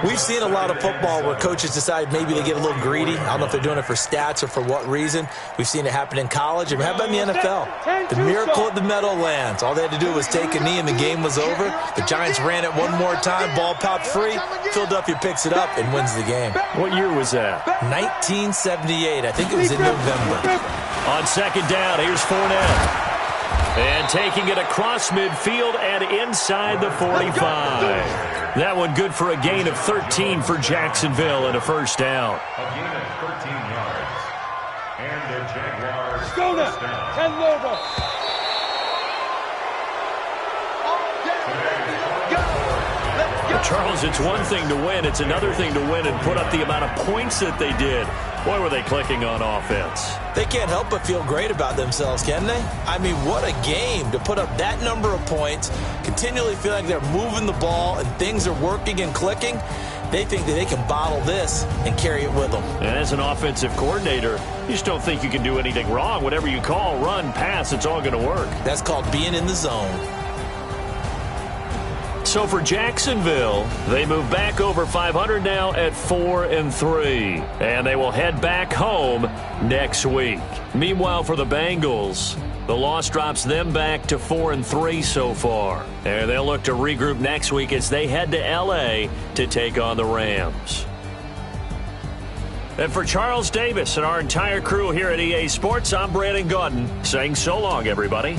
we've seen a lot of football where coaches decide maybe they get a little greedy. I don't know if they're doing it for stats or for what reason. We've seen it happen in college. And how about in the NFL? The miracle at the Meadowlands. All they had to do was take a knee and the game was over. The Giants ran it one more time. Ball popped free. Philadelphia picks it up and wins the game. What year was that? 1978. I think it was in November. On second down, here's Fournette. And taking it across midfield and inside the 45. That one good for a gain of 13 for Jacksonville and a first down. A gain of 13 yards. And the Jaguars Go now. first down. 10 logo. Charles, it's one thing to win. It's another thing to win and put up the amount of points that they did. Boy, were they clicking on offense. They can't help but feel great about themselves, can they? I mean, what a game to put up that number of points, continually feel like they're moving the ball and things are working and clicking. They think that they can bottle this and carry it with them. And as an offensive coordinator, you just don't think you can do anything wrong. Whatever you call, run, pass, it's all going to work. That's called being in the zone. So for Jacksonville, they move back over 500 now at 4-3. And they will head back home next week. Meanwhile, for the Bengals, the loss drops them back to 4-3 so far. And they'll look to regroup next week as they head to L.A. to take on the Rams. And for Charles Davis and our entire crew here at EA Sports, I'm Brandon Gaudin saying so long, everybody.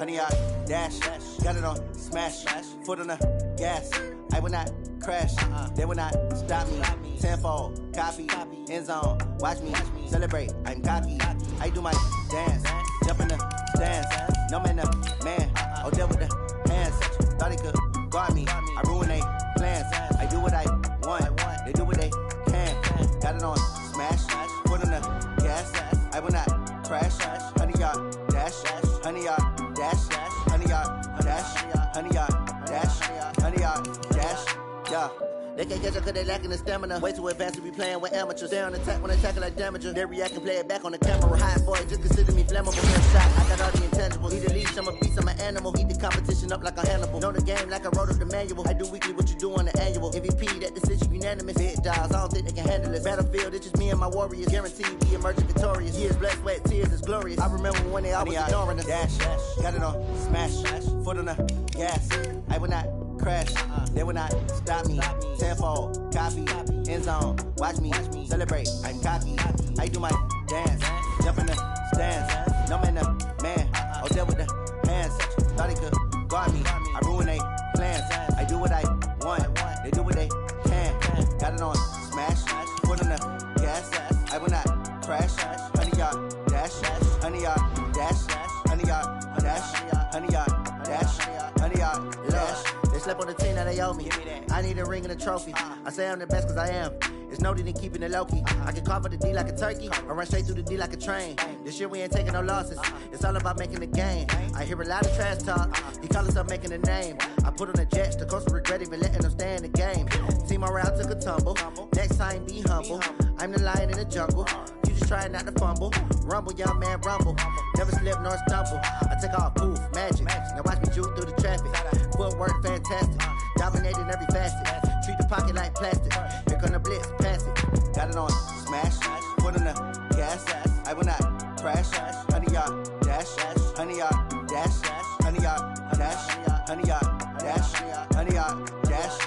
100-yard dash. Got it on smash. Foot on the gas. I will not crash. They will not stop me. Tenfold, copy, end zone. Watch me celebrate. I'm cocky. I do my dance. Jump in the stands. No man, man. Oh, deal with the hands. Thought he could guard me. I ruin they plans. I do what I want. They do what they can. Got it on smash. Foot on the gas. I will not crash. 100-yard dash. 100-yard dash. 100-yard dash. 100-yard dash. 100-yard dash. Yeah. They can't catch up cause they lacking the stamina. Way too advanced to be playing with amateurs. Stay on attack when they tackle like damager. They react and play it back on the camera. High boy, just consider me flammable. First shot, I got all the intangibles. Need a leash, I'm a beast, I'm an animal. Eat the competition up like a Hannibal. Know the game like I wrote up the manual. I do weekly what you do on the annual. MVP, that decision unanimous. Big dogs, I don't think they can handle it. Battlefield, it's just me and my warriors. Guaranteed we emerging victorious. Years, blood, sweat, tears, it's glorious. I remember when they always ignoring us. Dash, got it on smash. Foot on the gas. I will not crash. They will not stop me. Tenfold, copy, end zone. Watch me celebrate. I'm cocky. I do my dance. Jump in the stands. No man, man. Oh, deal with the hands. Thought he could guard me. I ruin they plans. I do what I want. They do what they can. Got it on smash. Foot on the gas. I will not crash. 100-yard dash. 100-yard dash. 100-yard dash. 100-yard dash. 100-yard dash. They slept on the team that they owe me. I need a ring and a trophy. I say I'm the best cause I am. It's noted in keeping it low-key. I can carve up the D like a turkey or run straight through the D like a train. This year we ain't taking no losses. It's all about making the game. I hear a lot of trash talk. He call himself making a name. I put on the Jets. The coach will regret even letting them stay in the game. Team morale took a tumble. Next time be humble. I'm the lion in the jungle. You just trying not to fumble. Rumble, young man, rumble. Never slip nor stumble. I take off, poof, magic. Now watch me juke through the traffic. Footwork fantastic. Dominating every facet. Treat the pocket like plastic. Here come the blitz, pass it. Got it on smash. Foot on the gas. I will not crash. 100-yard dash. 100-yard dash. 100-yard dash. 100-yard dash. 100-yard dash.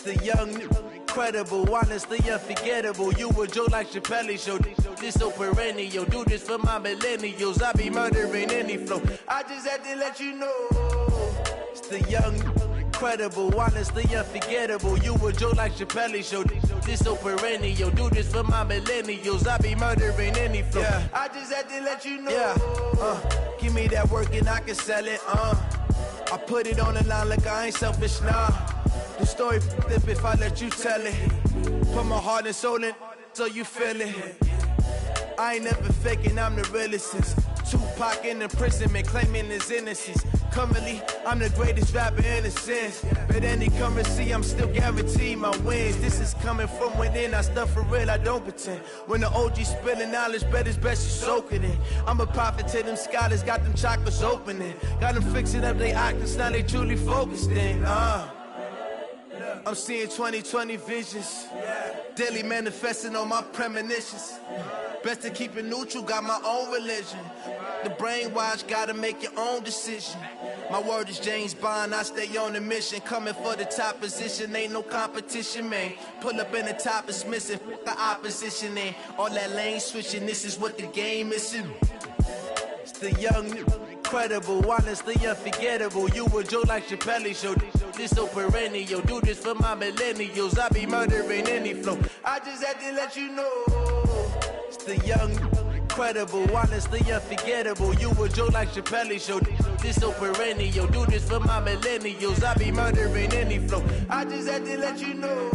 The young, incredible, honestly unforgettable. You a joke like Chappelle show. This so perennial. Do this for my millennials. I be murdering any flow. I just had to let you know. It's the young, incredible, honestly unforgettable. You a joke like Chappelle show. This so perennial. Do this for my millennials. I be murdering any flow. Yeah. I just had to let you know. Yeah. Give me that work and I can sell it. I put it on the line like I ain't selfish, nah. The story flip if I let you tell it. Put my heart and soul in so you feel it. I ain't never faking, I'm the realest since Tupac in imprisonment, claiming his innocence. Currently, I'm the greatest rapper in a sense. But any currency, I'm still guaranteed my wins. This is coming from within, I stuff for real, I don't pretend. When the OG spilling knowledge, bet it's best you soak it in. I'm a prophet to them scholars, got them chakras opening. Got them fixing up they octaves, now they truly focused in. I'm seeing 2020 visions. Daily manifesting on my premonitions. Best to keep it neutral, got my own religion. The brainwash, gotta make your own decision. My word is James Bond, I stay on a mission. Coming for the top position, ain't no competition, man. Pull up in the top is missing, the opposition ain't. All that lane switching, this is what the game is. It's the young, incredible, honestly unforgettable. You a joke like Chappelle show. This so perennial. Do this for my millennials. I be murdering any flow. I just had to let you know. It's the young, incredible, honestly unforgettable. You a joke like Chappelle show. This so perennial. Do this for my millennials. I be murdering any flow. I just had to let you know.